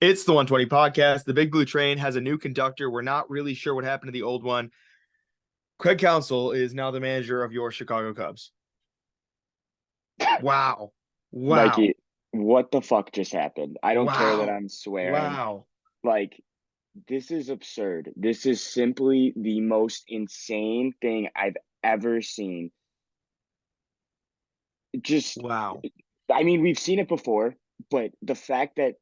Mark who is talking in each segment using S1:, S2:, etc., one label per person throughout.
S1: It's the 120 podcast. The Big Blue Train has a new conductor. We're not really sure what happened to the old one. Craig Counsell is now the manager of your Chicago Cubs. Wow. Wow.
S2: Mikey, what the fuck just happened? I don't care that
S1: Wow.
S2: I'm swearing.
S1: Wow.
S2: Like, this is absurd. This is simply the most insane thing I've ever seen. Just,
S1: Wow.
S2: I mean, we've seen it before, but the fact that,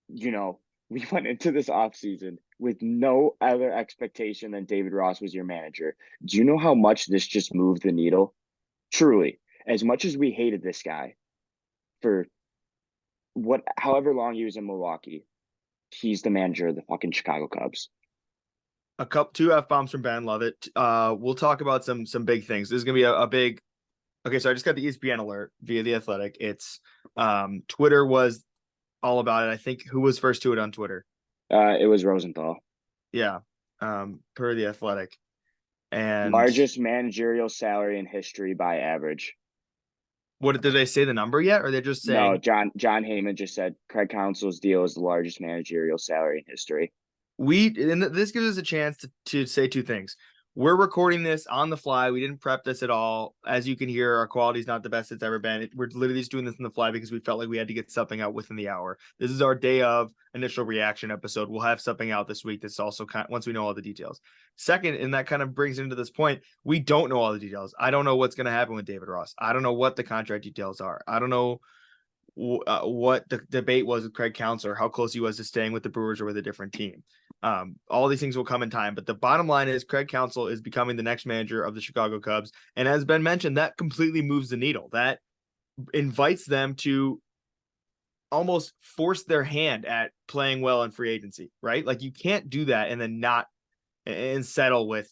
S2: you know, we went into this offseason with no other expectation than David Ross was your manager. Do you know how much this just moved the needle? Truly, as much as we hated this guy for however long he was in Milwaukee, he's the manager of the fucking Chicago Cubs.
S1: A cup, two F bombs from Ben. Love it. We'll talk about some big things. This is gonna be a big. Okay, so I just got the ESPN alert via the Athletic. It's Twitter was all about it. I think who was first to it on Twitter?
S2: It was Rosenthal.
S1: Yeah. Per the Athletic. And
S2: Largest managerial salary in history by average.
S1: what did they say the number yet? Or they're just
S2: No,
S1: saying
S2: John Heyman just said Craig Counsell's deal is the largest managerial salary in history.
S1: and this gives us a chance to say two things. We're recording this on the fly. We didn't prep this at all. As you can hear, our quality is not the best it's ever been. We're literally just doing this on the fly because we felt like we had to get something out within the hour. This is our day of initial reaction episode. We'll have something out this week that's also once we know all the details. Second, and that kind of brings into this point, we don't know all the details. I don't know what's going to happen with David Ross. I don't know what the contract details are. I don't know what the debate was with Craig Counsell, or how close he was to staying with the Brewers or with a different team. All these things will come in time, but the bottom line is Craig Counsell is becoming the next manager of the Chicago Cubs. And as Ben mentioned, that completely moves the needle. That invites them to almost force their hand at playing well in free agency, right? Like you can't do that and then not and settle with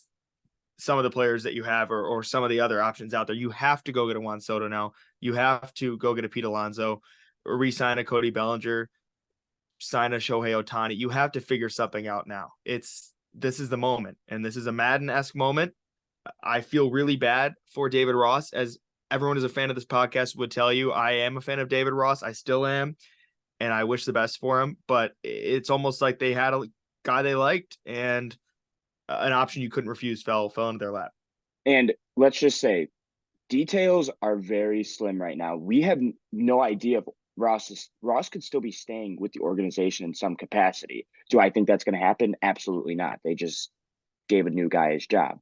S1: some of the players that you have or some of the other options out there. You have to go get a Juan Soto now. You have to go get a Pete Alonso, or re-sign a Cody Bellinger, sign a Shohei Ohtani. You have to figure something out now. This is the moment, and this is a Madden-esque moment. I feel really bad for David Ross, as everyone who's a fan of this podcast would tell you. I am a fan of David Ross. I still am, and I wish the best for him. But it's almost like they had a guy they liked, and an option you couldn't refuse fell into their lap.
S2: And let's just say details are very slim right now. We have no idea if Ross could still be staying with the organization in some capacity. Do I think that's going to happen? Absolutely not. They just gave a new guy his job.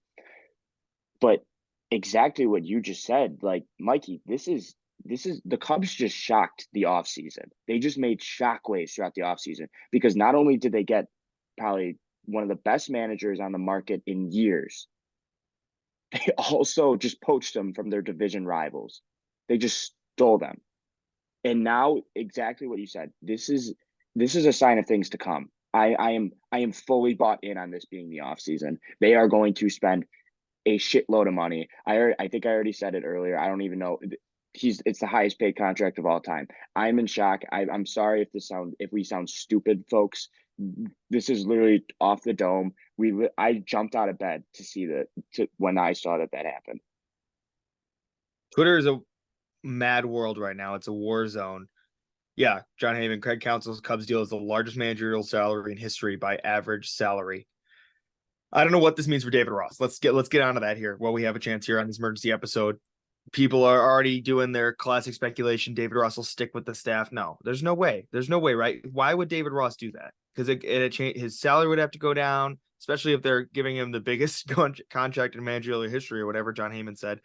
S2: But exactly what you just said, like Mikey, this is the Cubs just shocked the offseason. They just made shockwaves throughout the offseason because not only did they get probably one of the best managers on the market in years, they also just poached them from their division rivals. They just stole them. And now exactly what you said. This is a sign of things to come. I am fully bought in on this being the offseason. They are going to spend a shitload of money. I think I already said it earlier. I don't even know. It's the highest paid contract of all time. I'm in shock. I'm sorry if we sound stupid, folks. This is literally off the dome. I jumped out of bed to see when I saw that happened.
S1: Twitter is a mad world right now. It's a war zone. Yeah, John Heyman, Craig Counsell's Cubs deal is the largest managerial salary in history by average salary. I don't know what this means for David Ross. Let's get onto that here while we have a chance here on this emergency episode. People are already doing their classic speculation. David Ross will stick with the staff. No, there's no way. There's no way, right? Why would David Ross do that? Because his salary would have to go down, especially if they're giving him the biggest contract in managerial history or whatever John Heyman said.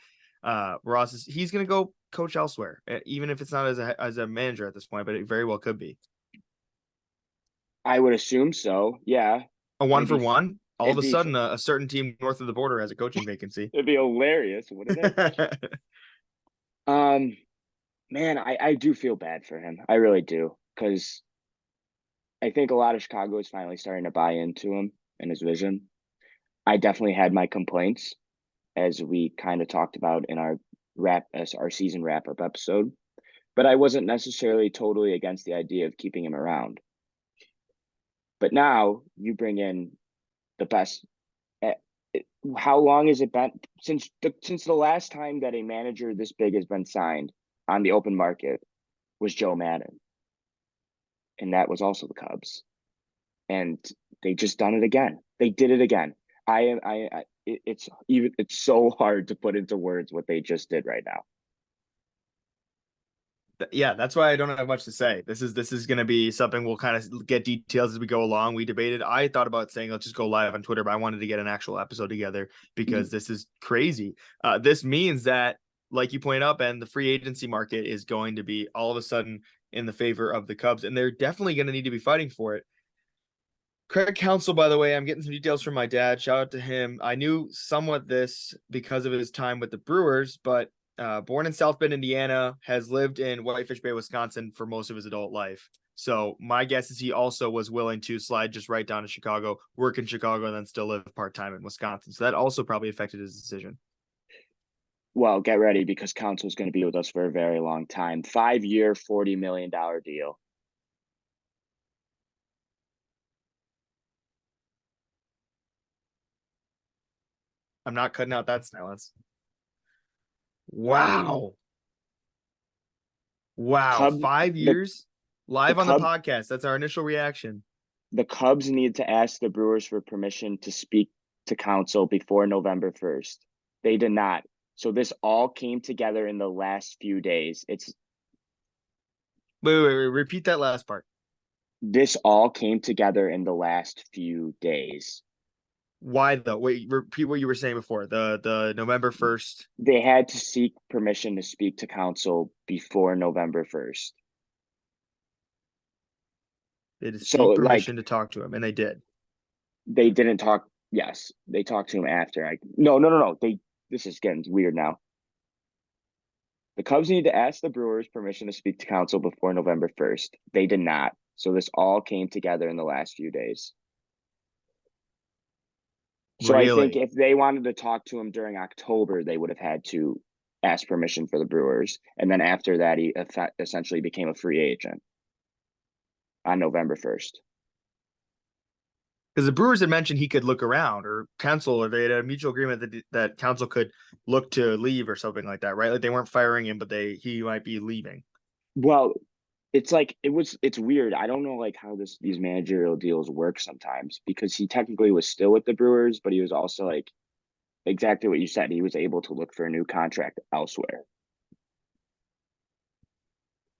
S1: He's going to go coach elsewhere, even if it's not as a manager at this point, but it very well could be
S2: I would assume so. Yeah,
S1: a one
S2: it'd
S1: for
S2: be
S1: one. All of
S2: it'd
S1: a
S2: be
S1: sudden, a certain team north of the border has a coaching vacancy.
S2: it'd be hilarious, wouldn't it? Um, man, I do feel bad for him. I really do because I think a lot of Chicago is finally starting to buy into him and his vision. I definitely had my complaints as we kind of talked about in our season wrap up episode, but I wasn't necessarily totally against the idea of keeping him around. But now you bring in the best. eh, How long has it been since the last time that a manager this big has been signed on the open market was Joe Madden? and that was also the Cubs. And they just done it again. They did it again. It's so hard to put into words what they just did right now.
S1: Yeah, that's why I don't have much to say. This is going to be something we'll kind of get details as we go along. We debated. I thought about saying let's just go live on Twitter, but I wanted to get an actual episode together because this is crazy. This means that, like you pointed out, Ben, the free agency market is going to be all of a sudden in the favor of the Cubs, and they're definitely going to need to be fighting for it. Craig Counsell, by the way, I'm getting some details from my dad. Shout out to him. I knew somewhat this because of his time with the Brewers, but born in South Bend, Indiana, has lived in Whitefish Bay, Wisconsin for most of his adult life. So my guess is he also was willing to slide just right down to Chicago, work in Chicago, and then still live part-time in Wisconsin. So that also probably affected his decision.
S2: Well, get ready because Counsell's going to be with us for a very long time. 5-year, $40 million deal.
S1: I'm not cutting out that silence. Wow. Wow.
S2: Cub,
S1: 5 years
S2: the
S1: live on the
S2: Cub,
S1: podcast. That's our initial reaction.
S2: the Cubs need to ask the Brewers for permission to speak to Counsell before November 1st. They did not. So this all came together in the last few days.
S1: Wait, repeat that last part.
S2: This all came together in the last few days.
S1: Why though? Wait, repeat what you were saying before. The November 1st.
S2: They had to seek permission to speak to Counsell before November 1st.
S1: They had to
S2: So
S1: seek
S2: like
S1: permission to talk to him, and they did.
S2: they didn't talk. Yes, they talked to him after. No. This is getting weird now. The Cubs need to ask the Brewers permission to speak to Counsell before November 1st. They did not. So this all came together in the last few days. So I think
S1: Really?
S2: if they wanted to talk to him during October, they would have had to ask permission for the Brewers. And then after that, he essentially became a free agent on November 1st.
S1: Because the Brewers had mentioned he could look around, or Counsell, or they had a mutual agreement that Counsell could look to leave or something like that, right? Like they weren't firing him, but he might be leaving.
S2: Well, it's weird. I don't know like how these managerial deals work sometimes because he technically was still with the Brewers, but he was also like exactly what you said. He was able to look for a new contract elsewhere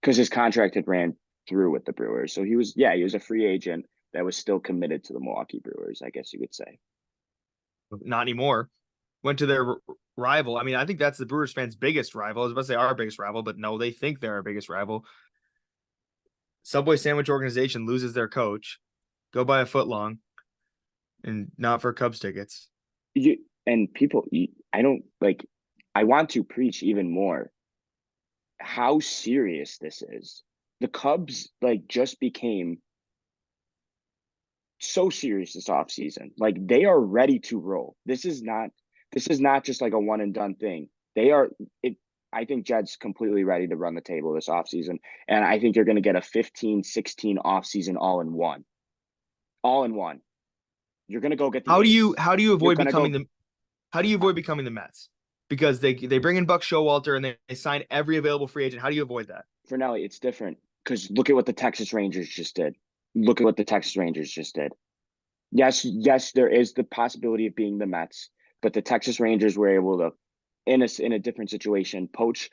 S2: because his contract had ran through with the Brewers. So he was a free agent that was still committed to the Milwaukee Brewers, I guess you could say.
S1: Not anymore. Went to their rival. I mean, I think that's the Brewers fans' biggest rival. I was about to say our biggest rival, but no, they think they're our biggest rival. Subway sandwich organization loses their coach. Go buy a foot long, and not for Cubs tickets.
S2: I don't like. I want to preach even more how serious this is. The Cubs like just became so serious this offseason. Like they are ready to roll. This is not just like a one and done thing. They are it I think Jed's completely ready to run the table this offseason. And I think you're going to get a 15-16 offseason all in one. All in one. You're going to go get the
S1: How do
S2: ace.
S1: you
S2: You're
S1: avoid
S2: going to
S1: becoming
S2: go
S1: the how do you avoid becoming the Mets? Because they bring in Buck Showalter and they sign every available free agent. How do you avoid that?
S2: Fernelli, it's different because look at what the Texas Rangers just did. Look at what the Texas Rangers just did. Yes, there is the possibility of being the Mets, but the Texas Rangers were able to, in a different situation, poach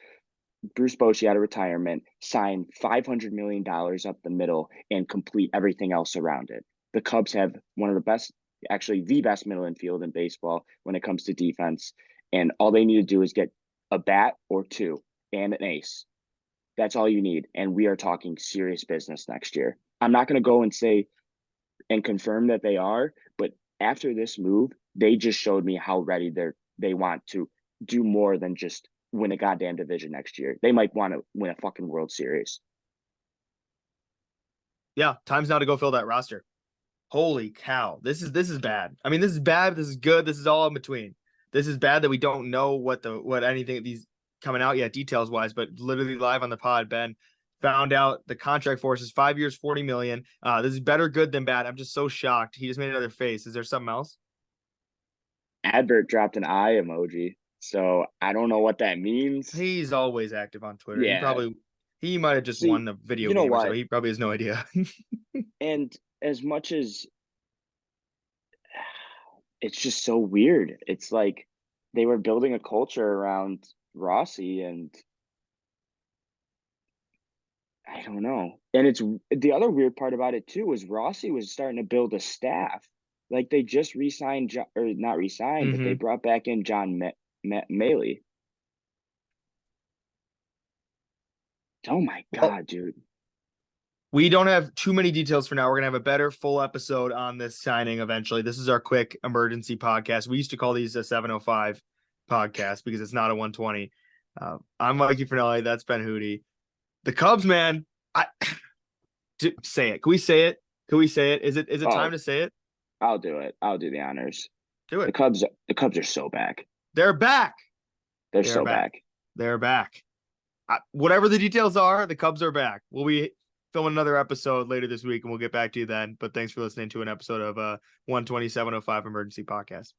S2: Bruce Bochy out of retirement, sign $500 million up the middle, and complete everything else around it. The Cubs have one of the best, actually the best middle infield in baseball when it comes to defense, and all they need to do is get a bat or two and an ace. That's all you need, and we are talking serious business next year. I'm not going to go and say and confirm that they are, but after this move, they just showed me how ready they want to do more than just win a goddamn division next year. They might want to win a fucking World Series.
S1: Yeah, time's now to go fill that roster. Holy cow. This is bad. I mean, this is bad, this is good, this is all in between. This is bad that we don't know what anything of these coming out yet details wise, but literally live on the pod, Ben found out the contract for us is 5 years, 40 million. This is better good than bad. I'm just so shocked. He just made another face. Is there something else?
S2: Advert dropped an eye emoji. So I don't know what that means.
S1: He's always active on Twitter.
S2: Yeah.
S1: He might have just
S2: See,
S1: won the video
S2: you know
S1: game or so.
S2: what?
S1: He probably has no idea.
S2: And as much as it's just so weird, it's like they were building a culture around Rossi, and I don't know. And it's the other weird part about it too was Rossi was starting to build a staff. Like they just re-signed, or not re-signed, but they
S1: hmm
S2: brought back in John Maley. Oh my
S1: Well,
S2: God, dude.
S1: we don't have too many details for now. We're gonna have a better full episode on this signing eventually. This is our quick emergency podcast. We used to call these a 705 podcast because it's not a 120. I'm Mikey Finelli. That's Ben Hootie. The Cubs, man. I say it. Can we say it? Can we say it? Is it time
S2: Oh,
S1: to say it?
S2: I'll do it. I'll do the honors.
S1: Do
S2: The
S1: it.
S2: Cubs are so back.
S1: They're back.
S2: They're
S1: They're
S2: so
S1: back.
S2: back.
S1: They're back. Whatever the details are, the Cubs are back. We'll be filming another episode later this week, and we'll get back to you then. But thanks for listening to an episode of 12705 Emergency Podcast.